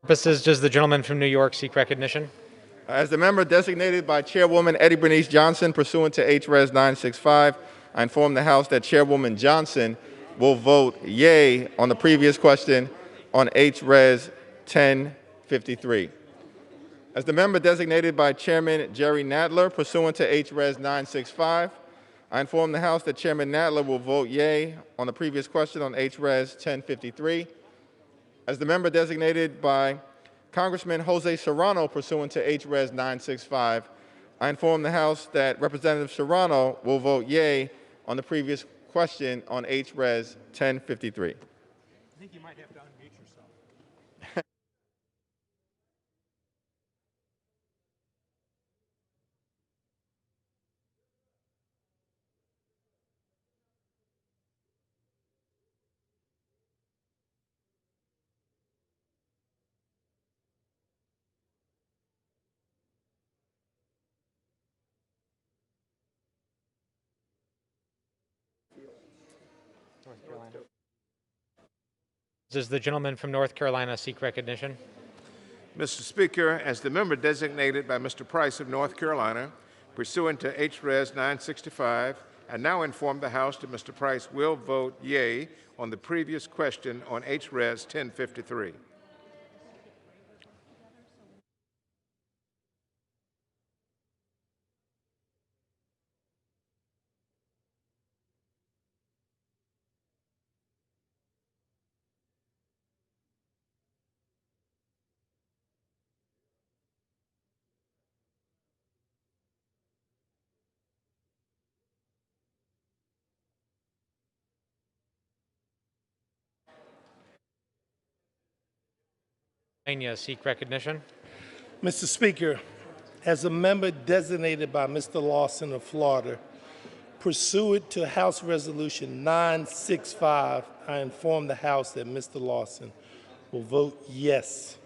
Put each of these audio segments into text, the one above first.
Purposes, does the gentleman from New York seek recognition? As the member designated by Chairwoman Eddie Bernice Johnson pursuant to H.Res. 965, I inform the House that Chairwoman Johnson will vote yea on the previous question on H.Res. 1053. As the member designated by Chairman Jerry Nadler pursuant to H.Res. 965, I inform the House that Chairman Nadler will vote yea on the previous question on H.Res. 1053. As the member designated by Congressman Jose Serrano pursuant to H.Res. 965, I inform the House that Representative Serrano will vote yea on the previous question on H.Res. 1053. I think you might have to unmute yourself. Does the gentleman from North Carolina seek recognition? Mr. Speaker, as the member designated by Mr. Price of North Carolina, pursuant to H.Res. 965, I now inform the House that Mr. Price will vote yea on the previous question on H.Res. 1053. Pennsylvania seek recognition? Mr. Speaker, as a member designated by Mr. Lawson of Florida, pursuant to House Resolution 965, I inform the House that Mr. Lawson will vote yes.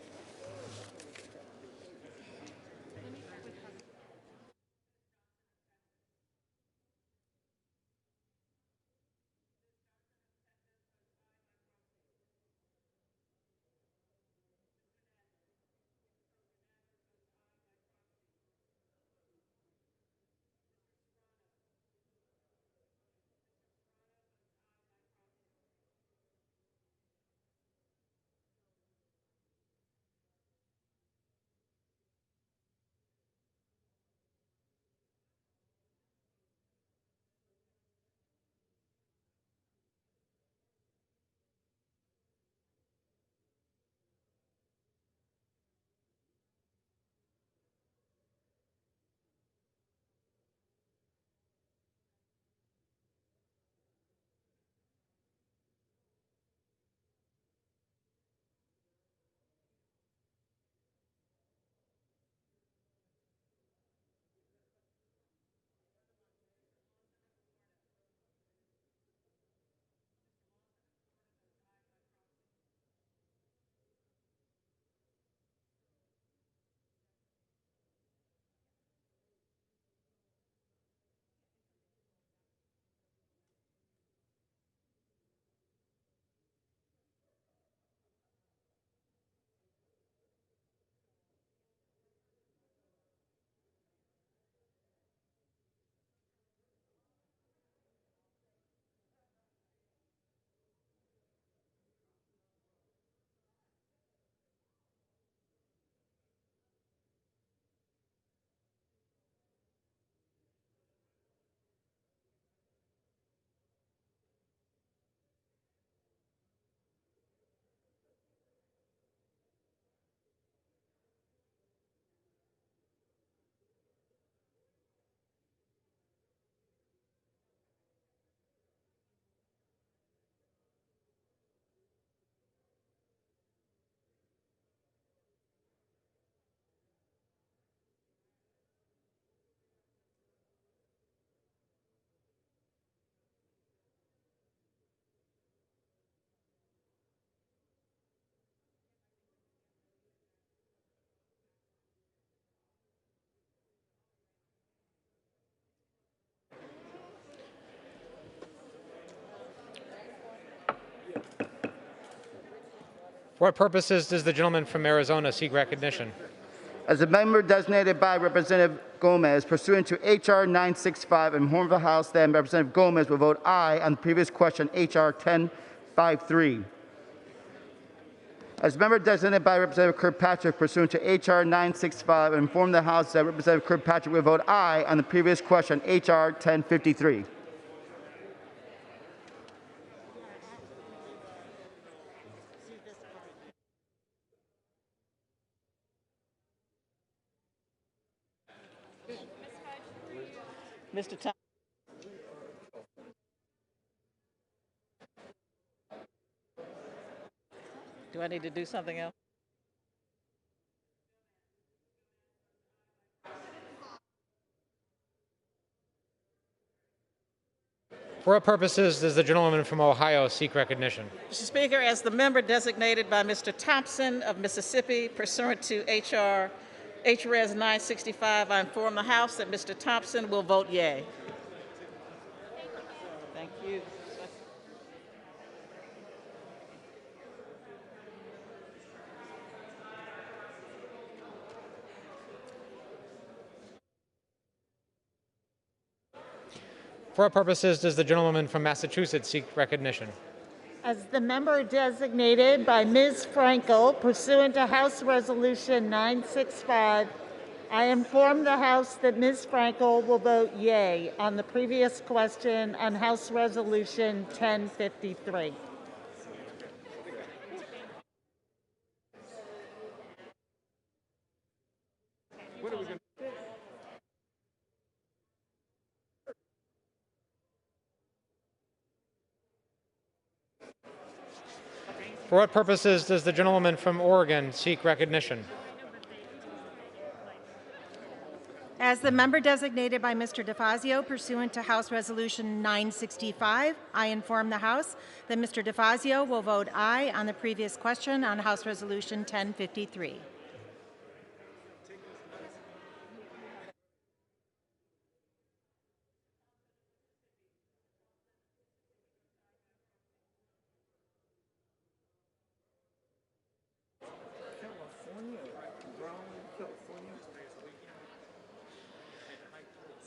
For what purposes does the gentleman from Arizona seek recognition? As a member designated by Representative Gomez pursuant to H.R. 965, inform the House that Representative Gomez will vote aye on the previous question, H.R. 1053. As member designated by Representative Kirkpatrick pursuant to H.R. 965, inform the House that Representative Kirkpatrick will vote aye on the previous question, H.R. 1053. Mr. Thompson. Do I need to do something else? For what purposes does the gentleman from Ohio seek recognition? Mr. Speaker, as the member designated by Mr. Thompson of Mississippi pursuant to HRES 965, I inform the House that Mr. Thompson will vote yea. Thank you. For what purposes does the gentleman from Massachusetts seek recognition? As the member designated by Ms. Frankel pursuant to House Resolution 965, I inform the House that Ms. Frankel will vote yea on the previous question on House Resolution 1053. For what purposes does the gentleman from Oregon seek recognition? As the member designated by Mr. DeFazio pursuant to House Resolution 965, I inform the House that Mr. DeFazio will vote aye on the previous question on House Resolution 1053.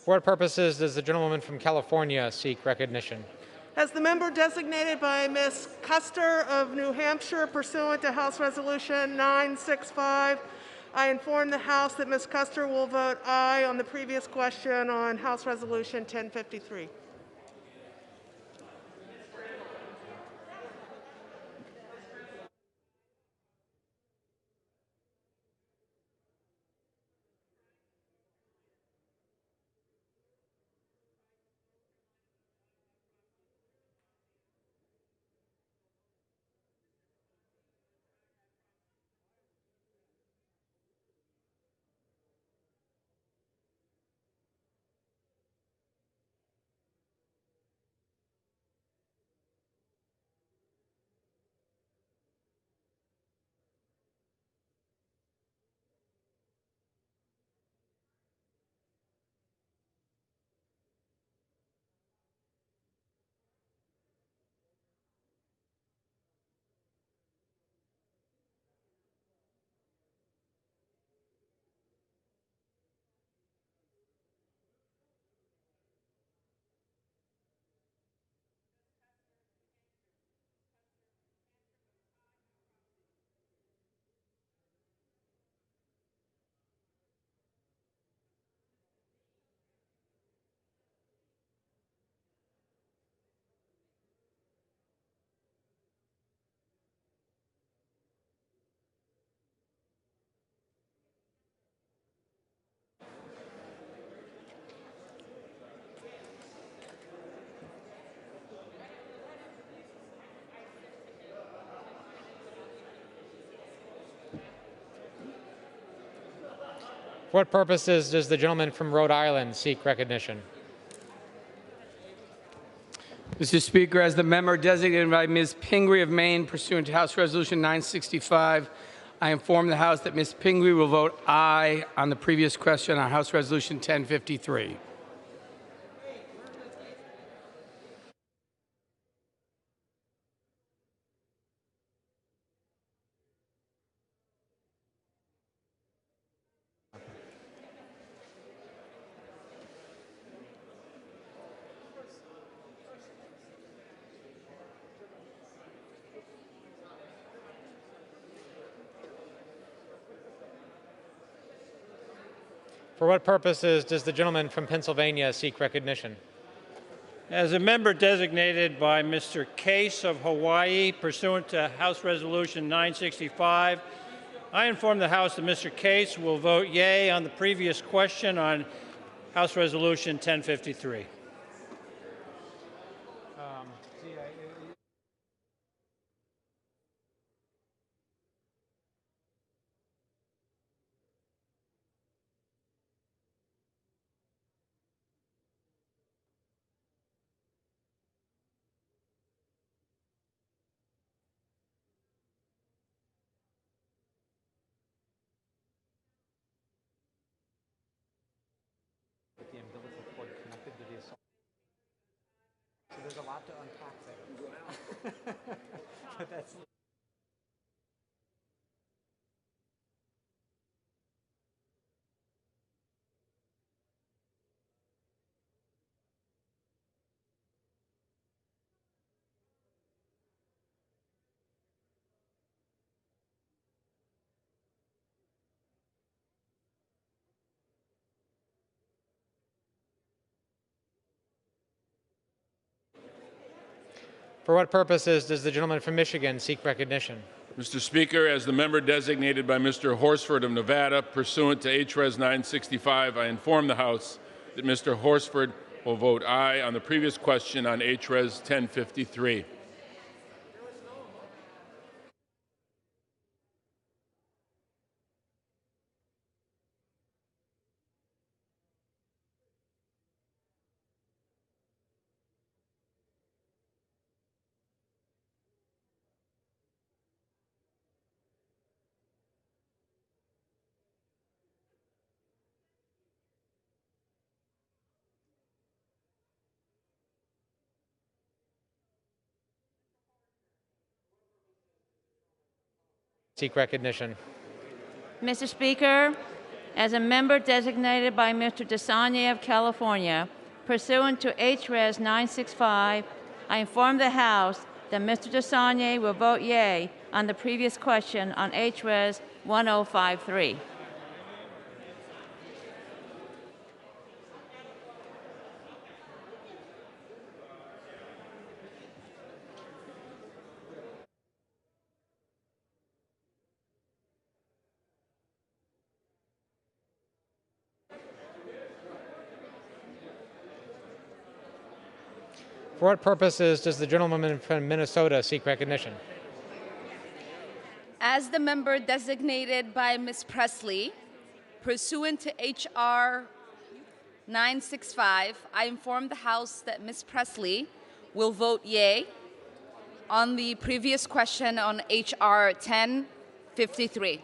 For what purposes does the gentleman from California seek recognition? As the member designated by Ms. Custer of New Hampshire pursuant to House Resolution 965, I inform the House that Ms. Custer will vote aye on the previous question on House Resolution 1053. For what purposes does the gentleman from Rhode Island seek recognition? Mr. Speaker, as the member designated by Ms. Pingree of Maine pursuant to House Resolution 965, I inform the House that Ms. Pingree will vote aye on the previous question on House Resolution 1053. For what purposes does the gentleman from Pennsylvania seek recognition? As a member designated by Mr. Case of Hawaii pursuant to House Resolution 965, I inform the House that Mr. Case will vote yea on the previous question on House Resolution 1053. The umbilical cord connected to the assault. So there's a lot to unpack there. But that's For what purposes does the gentleman from Michigan seek recognition? Mr. Speaker, as the member designated by Mr. Horsford of Nevada pursuant to H.Res. 965, I inform the House that Mr. Horsford will vote aye on the previous question on H.Res. 1053. Seek recognition. Mr. Speaker, as a member designated by Mr. DeSagne of California, pursuant to H.Res. 965, I inform the House that Mr. DeSagne will vote yea on the previous question on H.Res. 1053. For what purposes does the gentleman from Minnesota seek recognition? As the member designated by Ms. Presley, pursuant to H.R. 965, I inform the House that Ms. Presley will vote yea on the previous question on H.R. 1053.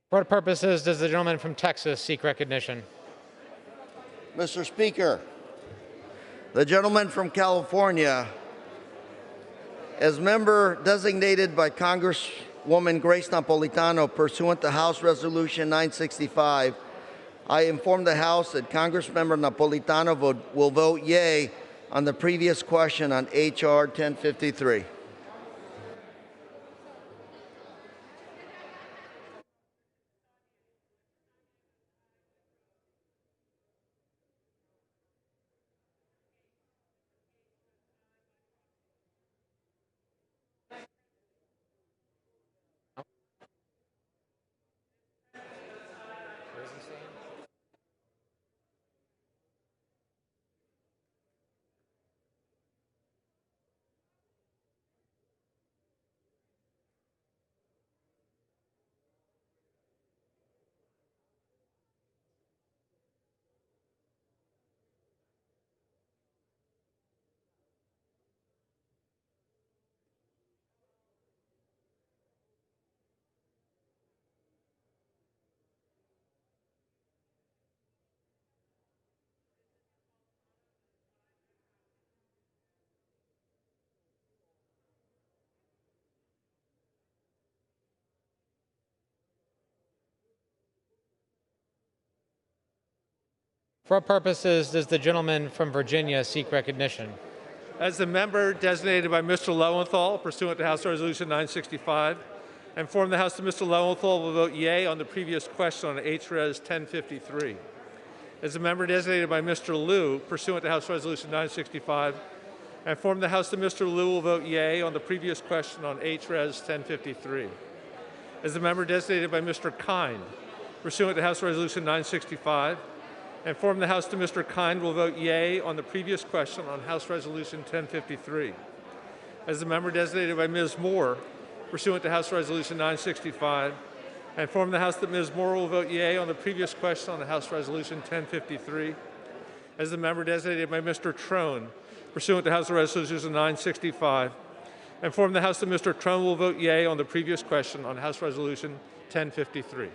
For what purposes does the gentleman from Texas seek recognition? Mr. Speaker, the gentleman from California, as member designated by Congresswoman Grace Napolitano pursuant to House Resolution 965, I inform the House that Congressmember Napolitano will vote yea on the previous question on H.R. 1053. For what purposes does the gentleman from Virginia seek recognition? As the member designated by Mr. Lowenthal pursuant to House Resolution 965, I inform the House that Mr. Lowenthal will vote yea on the previous question on HRES 1053. As the member designated by Mr. Liu pursuant to House Resolution 965, I inform the House that Mr. Liu will vote yea on the previous question on HRES 1053. As the member designated by Mr. Kind pursuant to House Resolution 965, I inform the House that Mr. Kind will vote yea on the previous question on House Resolution 1053. As the member designated by Ms. Moore, pursuant to House Resolution 965, I inform the House that Ms. Moore will vote yea on the previous question on House Resolution 1053. As the member designated by Mr. Trone, pursuant to House Resolution 965, I inform the House that Mr. Trone will vote yea on the previous question on House Resolution 1053.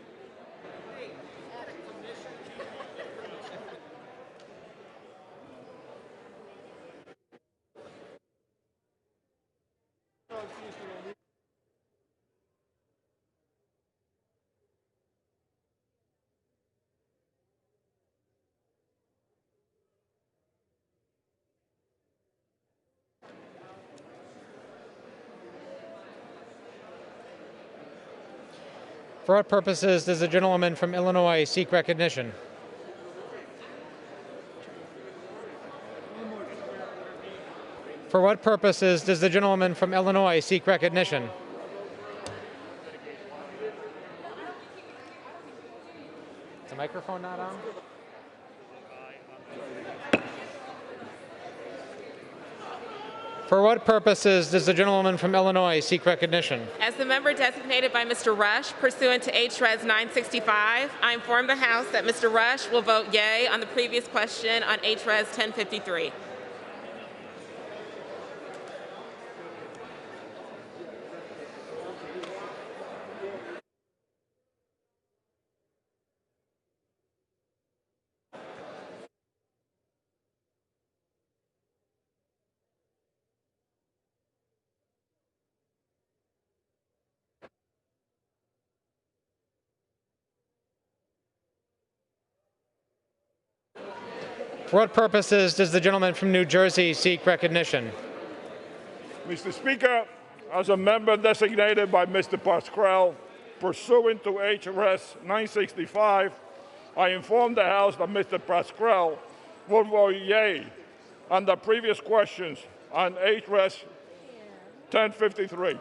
For what purposes does the gentleman from Illinois seek recognition? For what purposes does the gentleman from Illinois seek recognition? Is the microphone not on? For what purposes does the gentleman from Illinois seek recognition? As the member designated by Mr. Rush pursuant to HRES 965, I inform the House that Mr. Rush will vote yea on the previous question on HRES 1053. For what purposes does the gentleman from New Jersey seek recognition? Mr. Speaker, as a member designated by Mr. Pascrell, pursuant to HRS 965, I inform the House that Mr. Pascrell will vote yea on the previous questions on HRS 1053.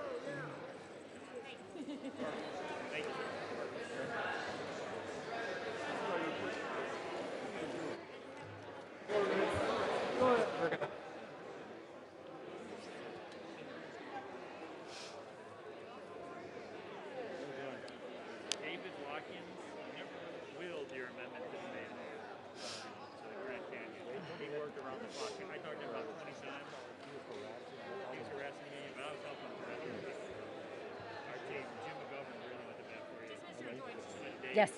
Yes.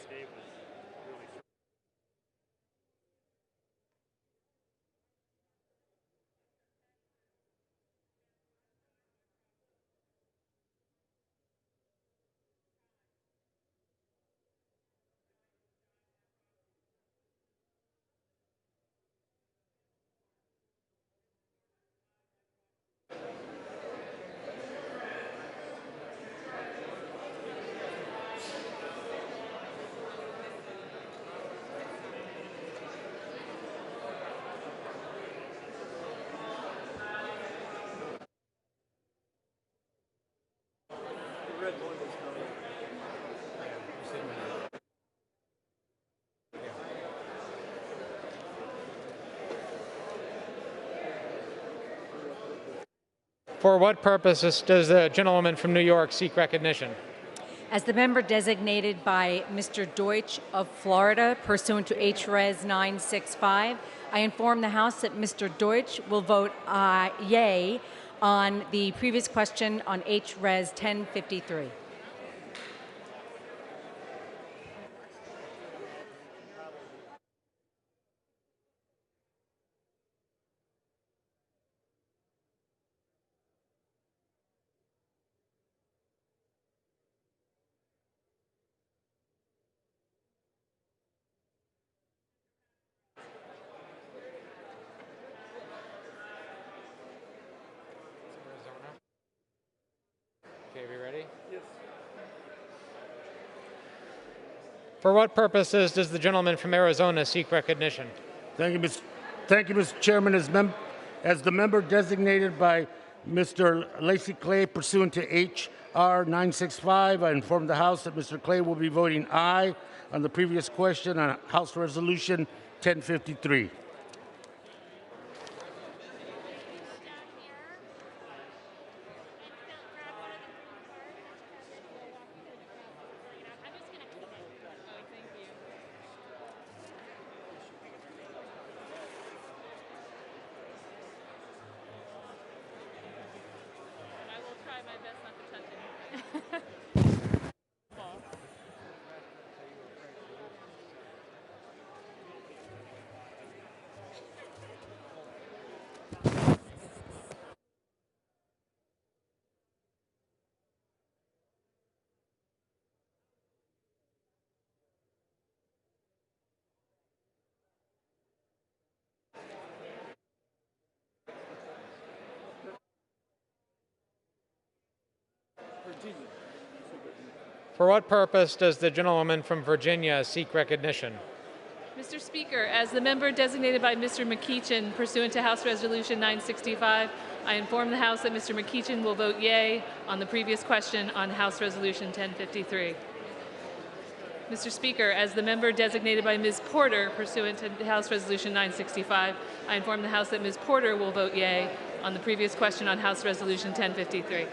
For what purposes does the gentleman from New York seek recognition? As the member designated by Mr. Deutsch of Florida pursuant to HRES 965, I inform the House that Mr. Deutsch will vote yea on the previous question on HRES 1053. For what purposes does the gentleman from Arizona seek recognition? Thank you, Mr. Chairman. As the member designated by Mr. Lacy Clay pursuant to H.R. 965, I inform the House that Mr. Clay will be voting aye on the previous question on House Resolution 1053. For what purpose does the gentlewoman from Virginia seek recognition? Mr. Speaker, as the member designated by Mr. McEachin pursuant to House Resolution 965, I inform the House that Mr. McEachin will vote yea on the previous question on House Resolution 1053. Mr. Speaker, as the member designated by Ms. Porter pursuant to House Resolution 965, I inform the House that Ms. Porter will vote yea on the previous question on House Resolution 1053.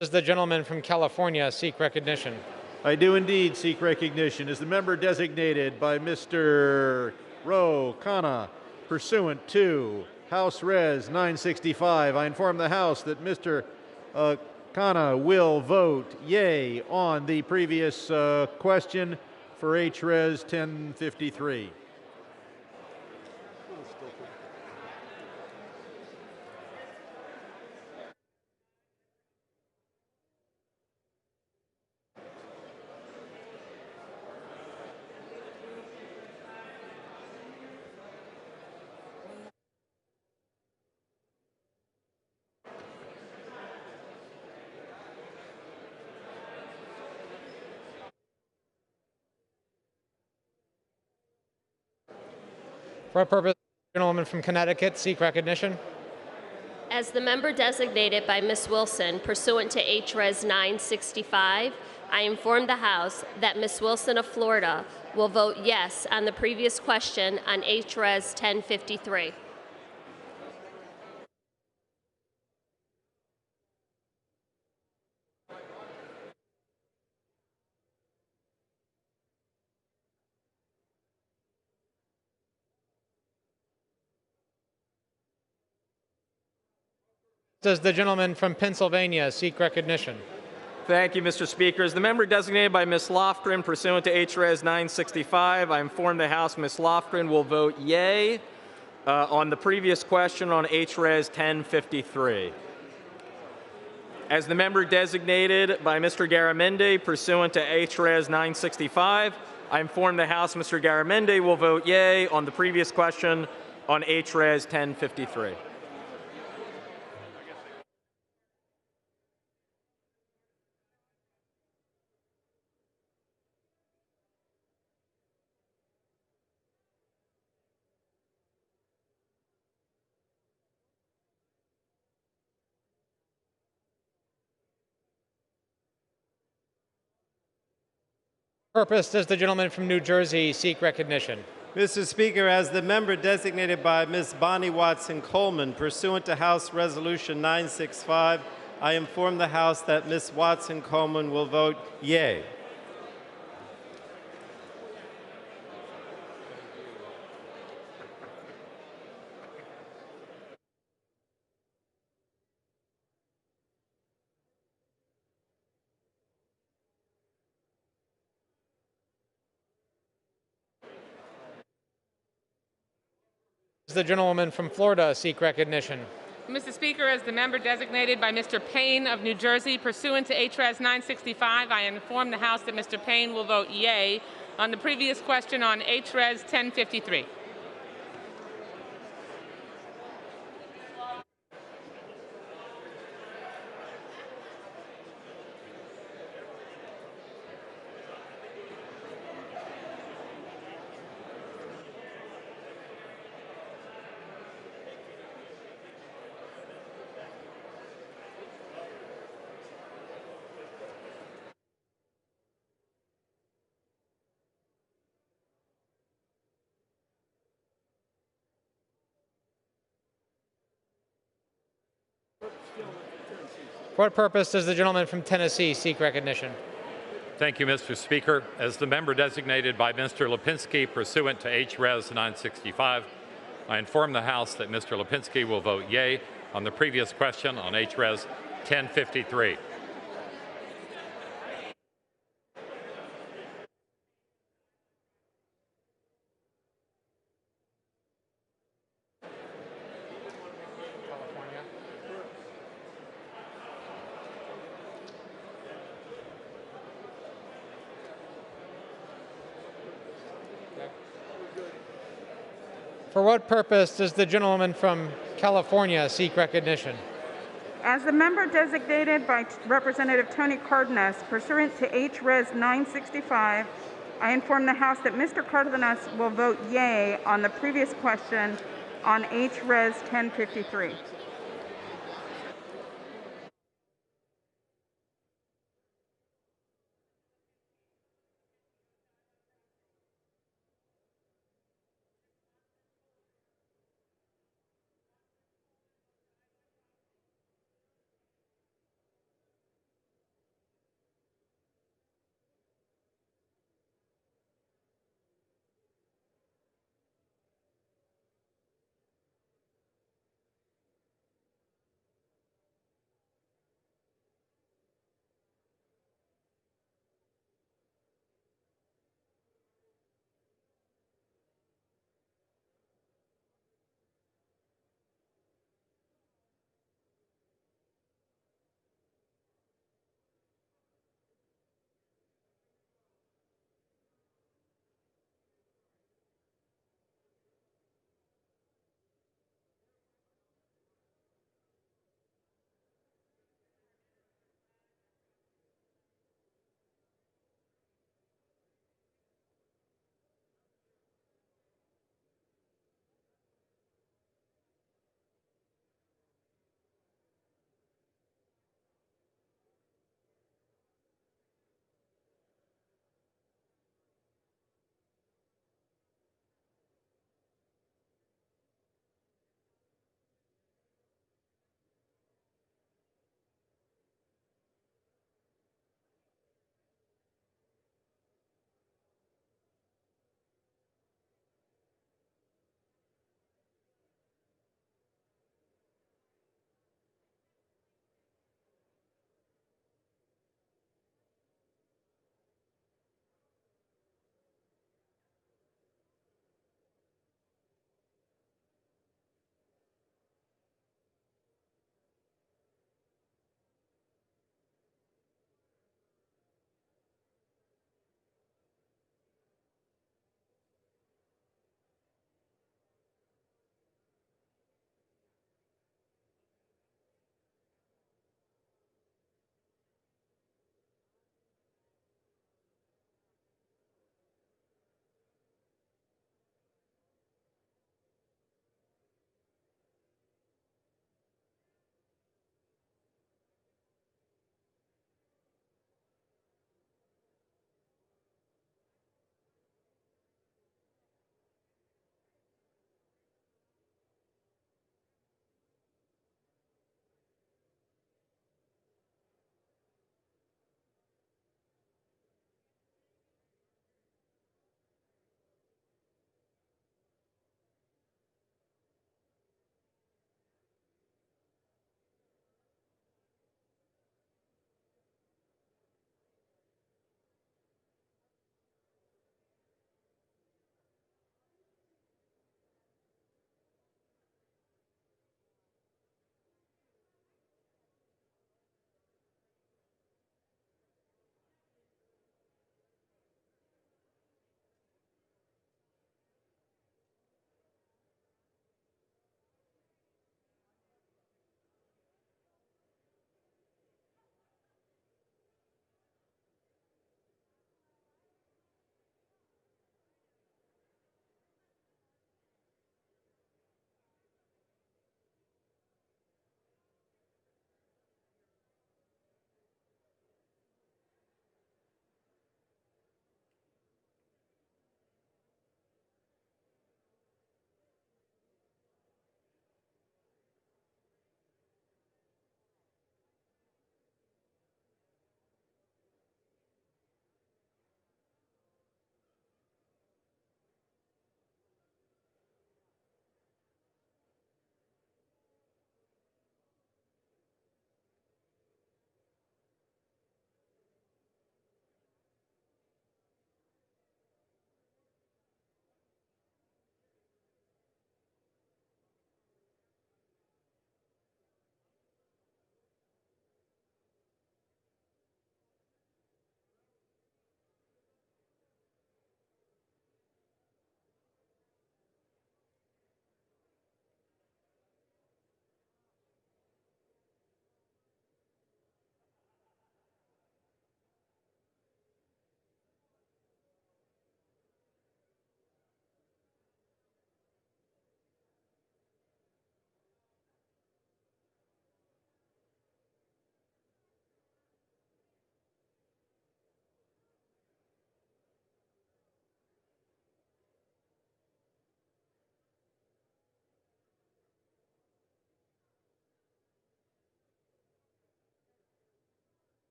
Does the gentleman from California seek recognition? I do indeed seek recognition as the member designated by Mr. Ro Khanna pursuant to House Res 965. I inform the House that Mr. Khanna will vote yea on the previous question for H Res 1053. For what purpose does the gentlewoman from Connecticut seek recognition? As the member designated by Ms. Wilson pursuant to H.Res. 965, I inform the House that Ms. Wilson of Florida will vote yes on the previous question on H.Res. 1053. Does the gentleman from Pennsylvania seek recognition? Thank you, Mr. Speaker. As the member designated by Ms. Lofgren pursuant to H.Res. 965, I inform the House Ms. Lofgren will vote yea on the previous question on H.Res. 1053. As the member designated by Mr. Garamendi pursuant to H.Res. 965, I inform the House Mr. Garamendi will vote yea on the previous question on H.Res. 1053. Purpose does the gentleman from New Jersey seek recognition? Mr. Speaker, as the member designated by Ms. Bonnie Watson Coleman pursuant to House Resolution 965, I inform the House that Ms. Watson Coleman will vote yea. Does the gentlewoman from Florida seek recognition? Mr. Speaker, as the member designated by Mr. Payne of New Jersey, pursuant to HRS 965, I inform the House that Mr. Payne will vote yea on the previous question on HRS 1053. For what purpose does the gentleman from Tennessee seek recognition? Thank you, Mr. Speaker. As the member designated by Mr. Lipinski pursuant to HRes 965, I inform the House that Mr. Lipinski will vote yea on the previous question on HRes 1053. For what purpose does the gentleman from California seek recognition? As the member designated by Representative Tony Cardenas pursuant to HRes 965, I inform the House that Mr. Cardenas will vote yea on the previous question on HRes 1053.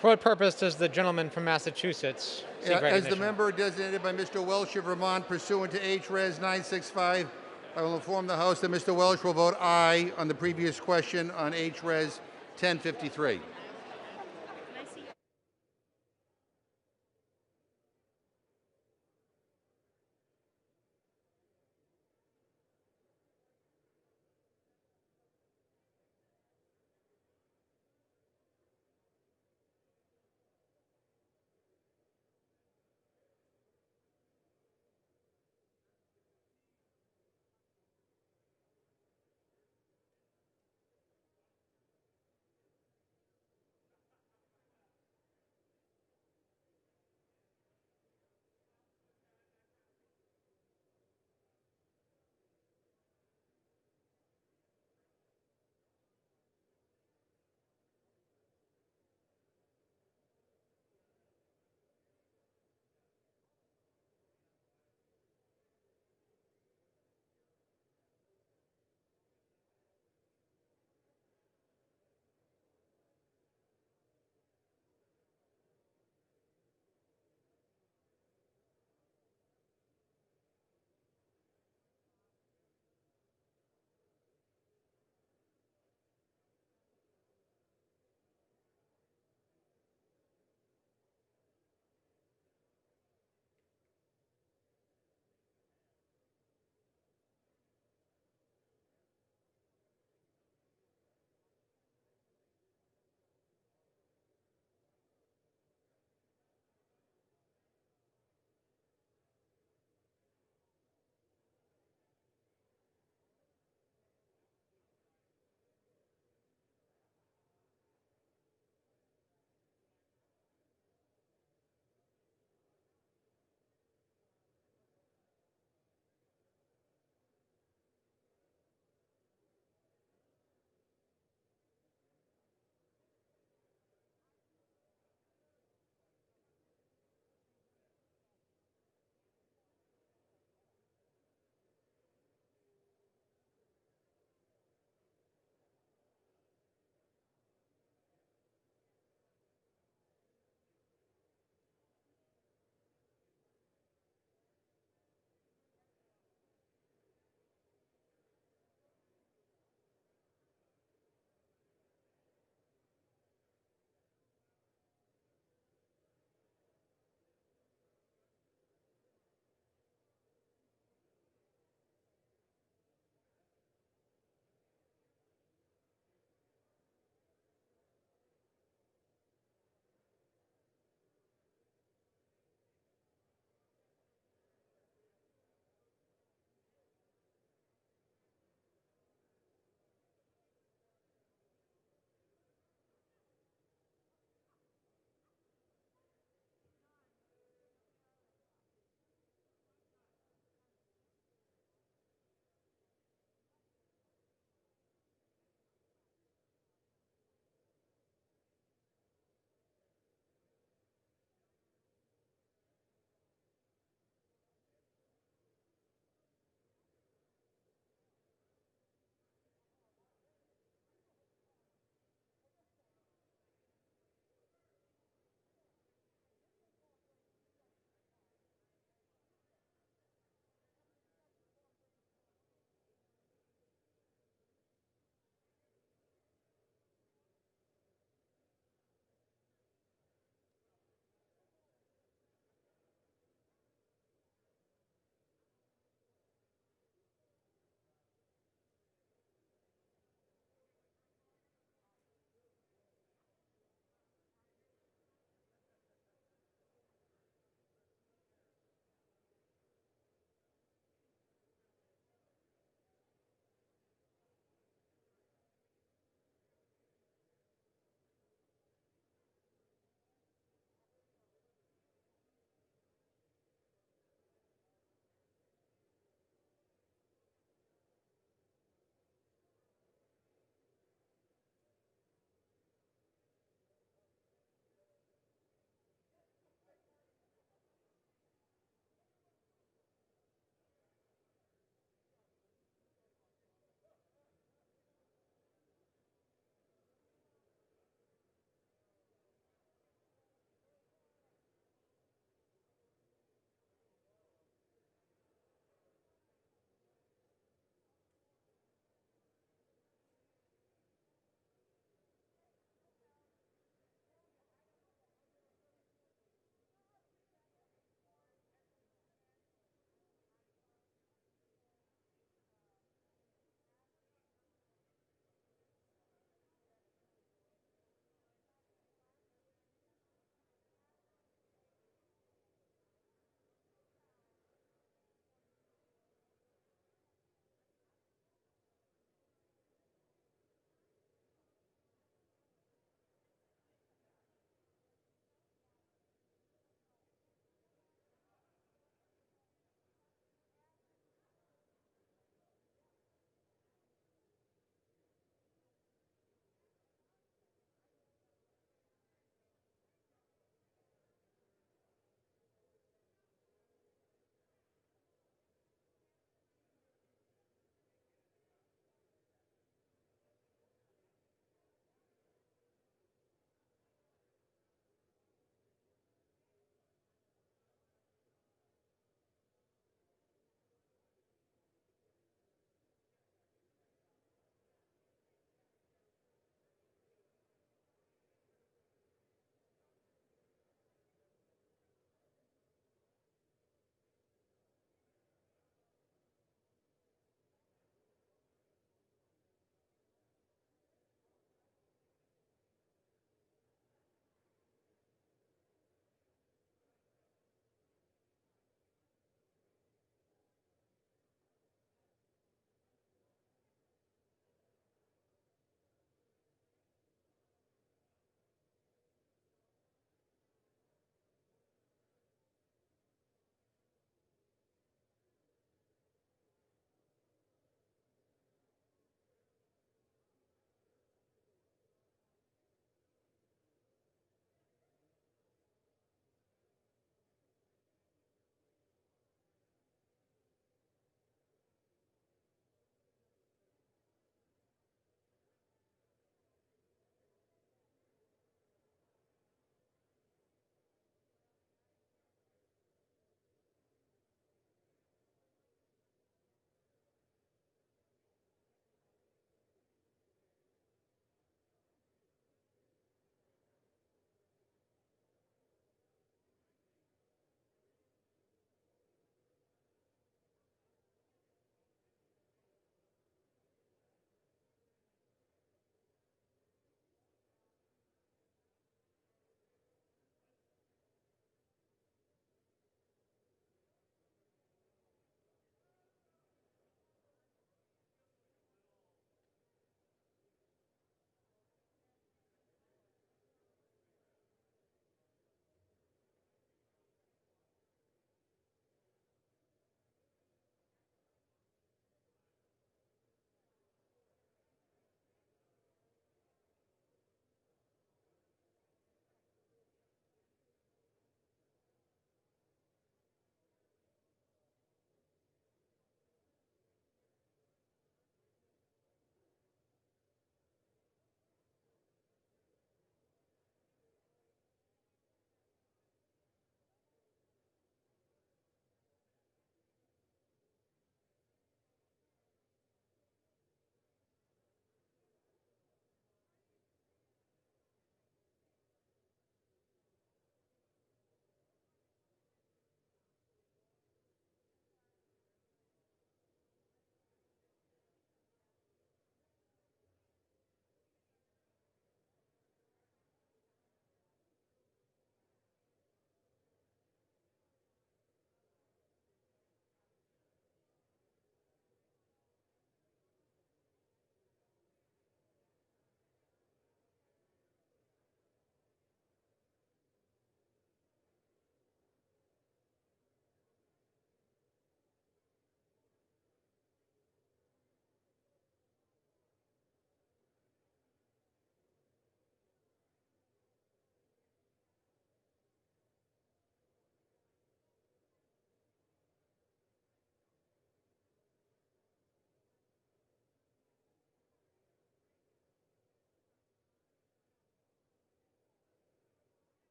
For what purpose does the gentleman from Massachusetts seek recognition? As the member designated by Mr. Welch of Vermont pursuant to HRes 965, I will inform the House that Mr. Welch will vote aye on the previous question on HRes 1053.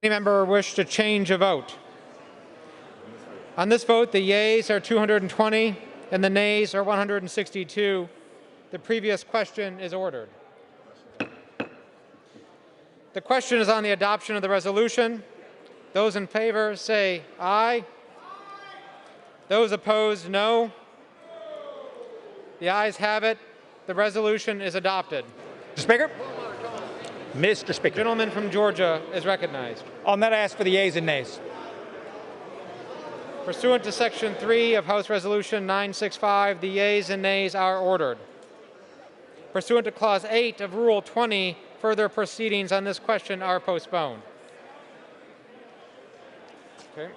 Any member wish to change a vote? On this vote, the yeas are 220 and the nays are 162. The previous question is ordered. The question is on the adoption of the resolution. Those in favor say aye. Those opposed, no. The ayes have it. The resolution is adopted. Mr. Speaker. Mr. Speaker. The gentleman from Georgia is recognized. On that, I ask for the yeas and nays. Pursuant to Section 3 of House Resolution 965, the yeas and nays are ordered. Pursuant to Clause 8 of Rule 20, further proceedings on this question are postponed. Okay.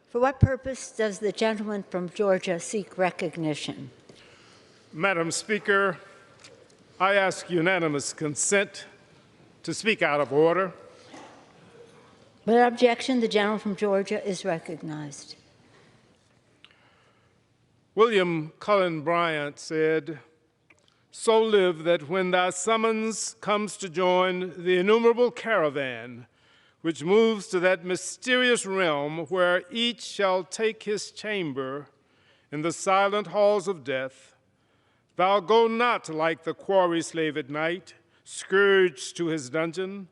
For what purpose does the gentleman from Georgia seek recognition? Madam Speaker, I ask unanimous consent to speak out of order. Without objection, the gentleman from Georgia is recognized. William Cullen Bryant said, "So live that when thy summons comes to join the innumerable caravan which moves to that mysterious realm where each shall take his chamber in the silent halls of death, thou go not like the quarry slave at night, scourged to his dungeon,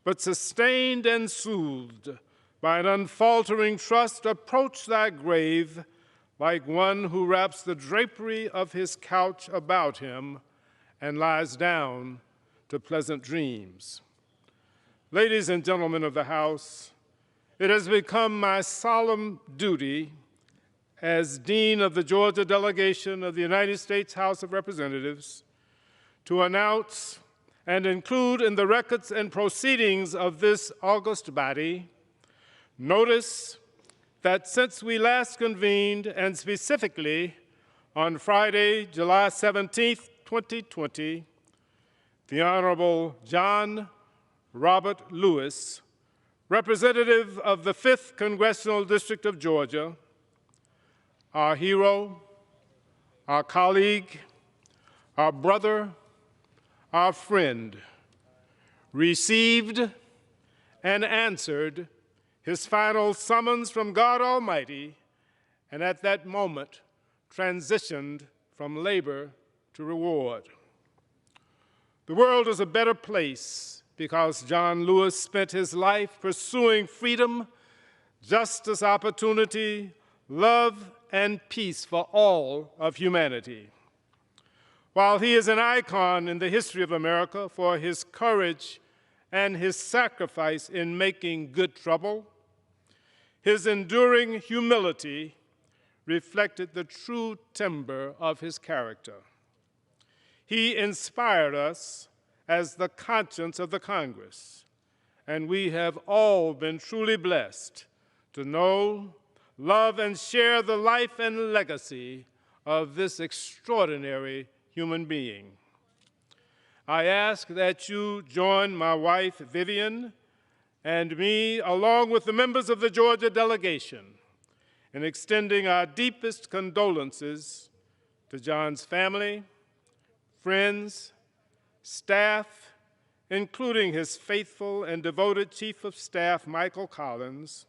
but sustained and soothed by an unfaltering trust, approach thy grave like one who wraps the drapery of his couch about him and lies down to pleasant dreams." Ladies and gentlemen of the House, it has become my solemn duty as Dean of the Georgia delegation of the United States House of Representatives to announce and include in the records and proceedings of this august body notice that since we last convened, and specifically on Friday, July 17, 2020, the Honorable John Robert Lewis, representative of the 5th Congressional District of Georgia, our hero, our colleague, our brother, our friend, received and answered his final summons from God Almighty, and at that moment transitioned from labor to reward. The world is a better place because John Lewis spent his life pursuing freedom, justice, opportunity, love, and peace for all of humanity. While he is an icon in the history of America for his courage and his sacrifice in making good trouble, his enduring humility reflected the true timbre of his character. He inspired us as the conscience of the Congress, and we have all been truly blessed to know, love, and share the life and legacy of this extraordinary human being. I ask that you join my wife, Vivian, and me, along with the members of the Georgia delegation, in extending our deepest condolences to John's family, friends, staff, including his faithful and devoted Chief of Staff, Michael Collins,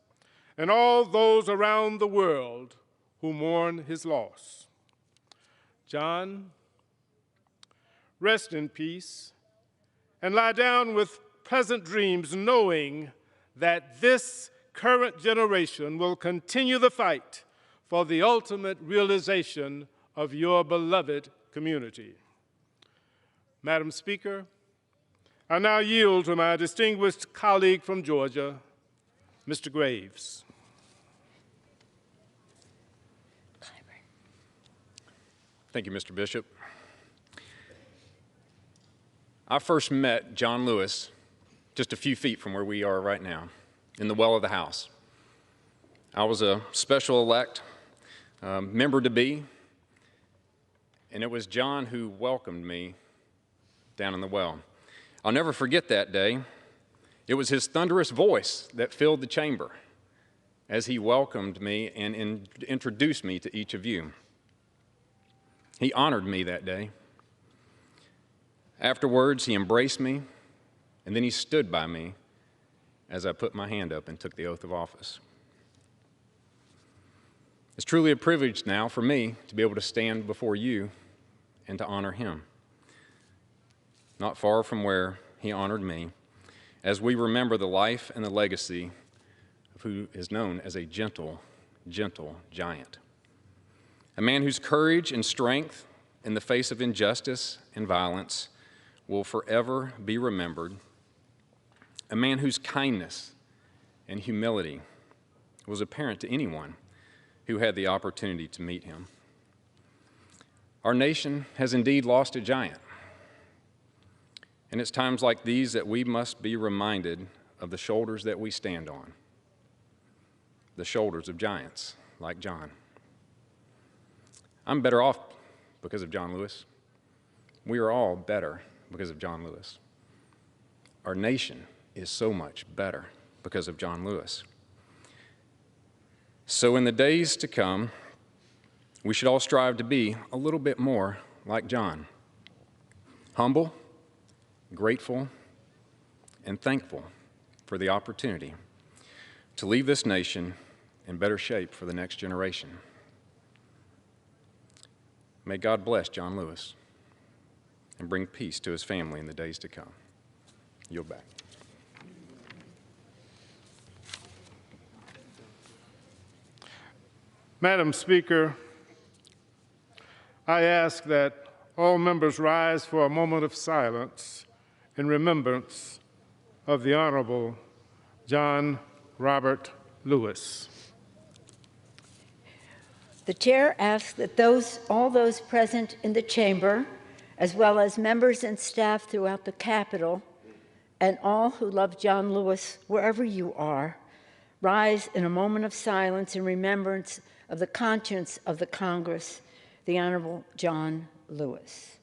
and all those around the world who mourn his loss. John, rest in peace and lie down with pleasant dreams, knowing that this current generation will continue the fight for the ultimate realization of your beloved community. Madam Speaker, I now yield to my distinguished colleague from Georgia, Mr. Graves. Thank you, Mr. Bishop. I first met John Lewis just a few feet from where we are right now, in the well of the House. I was a special elect member-to-be, and it was John who welcomed me down in the well. I'll never forget that day. It was his thunderous voice that filled the chamber as he welcomed me and introduced me to each of you. He honored me that day. Afterwards, he embraced me, and then he stood by me as I put my hand up and took the oath of office. It's truly a privilege now for me to be able to stand before you and to honor him, not far from where he honored me, as we remember the life and the legacy of who is known as a gentle, gentle giant. A man whose courage and strength in the face of injustice and violence will forever be remembered. A man whose kindness and humility was apparent to anyone who had the opportunity to meet him. Our nation has indeed lost a giant. And it's times like these that we must be reminded of the shoulders that we stand on, the shoulders of giants like John. I'm better off because of John Lewis. We are all better because of John Lewis. Our nation is so much better because of John Lewis. So in the days to come, we should all strive to be a little bit more like John, humble, grateful, and thankful for the opportunity to leave this nation in better shape for the next generation. May God bless John Lewis and bring peace to his family in the days to come. Yield back. Madam Speaker, I ask that all members rise for a moment of silence in remembrance of the Honorable John Robert Lewis. The chair asks that all those present in the chamber, as well as members and staff throughout the Capitol, and all who love John Lewis, wherever you are, rise in a moment of silence in remembrance of the conscience of the Congress, the Honorable John Lewis.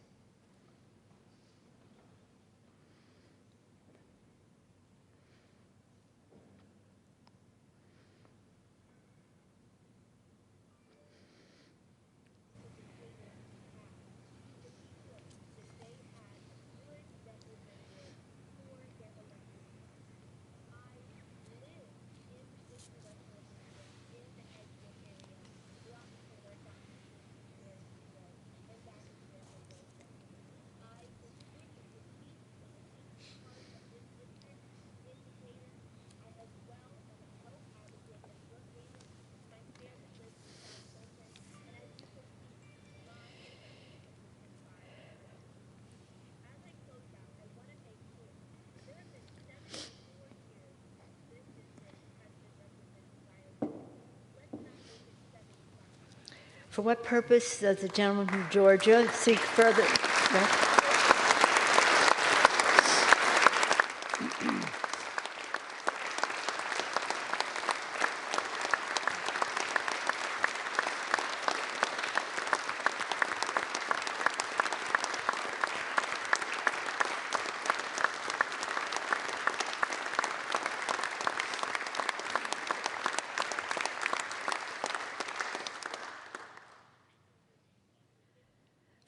For what purpose does the gentleman from Georgia seek further?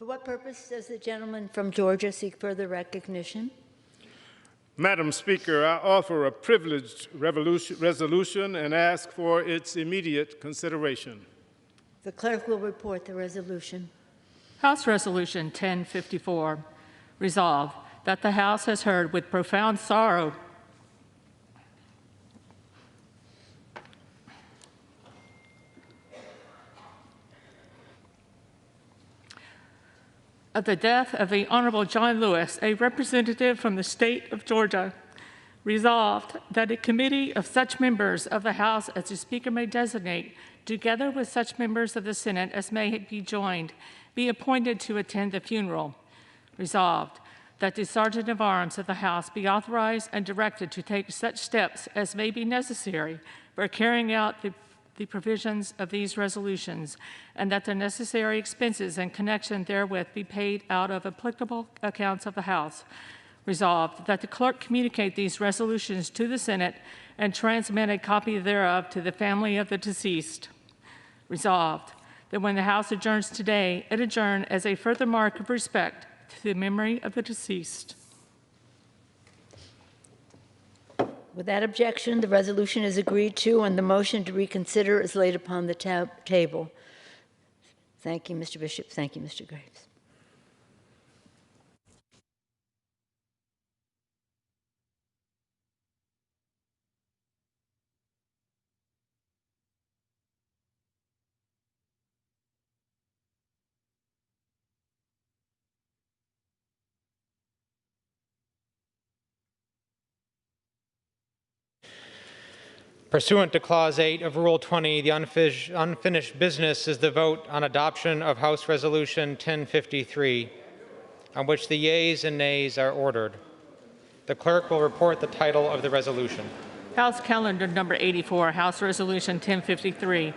For what purpose does the gentleman from Georgia seek further recognition? Madam Speaker, I offer a privileged resolution and ask for its immediate consideration. The clerk will report the resolution. House Resolution 1054, resolved that the House has heard with profound sorrow of the death of the Honorable John Lewis, a representative from the state of Georgia, Resolved that a committee of such members of the House as the Speaker may designate, together with such members of the Senate as may be joined, be appointed to attend the funeral. Resolved that the Sergeant of Arms of the House be authorized and directed to take such steps as may be necessary for carrying out the provisions of these resolutions, and that the necessary expenses in connection therewith be paid out of applicable accounts of the House. Resolved that the clerk communicate these resolutions to the Senate and transmit a copy thereof to the family of the deceased. Resolved that when the House adjourns today, it adjourn as a further mark of respect to the memory of the deceased. Without objection, the resolution is agreed to and the motion to reconsider is laid upon the table. Thank you, Mr. Bishop. Thank you, Mr. Graves. Pursuant to Clause 8 of Rule 20, the unfinished business is the vote on adoption of House Resolution 1053, on which the yeas and nays are ordered. The clerk will report the title of the resolution. House Calendar Number 84, House Resolution 1053,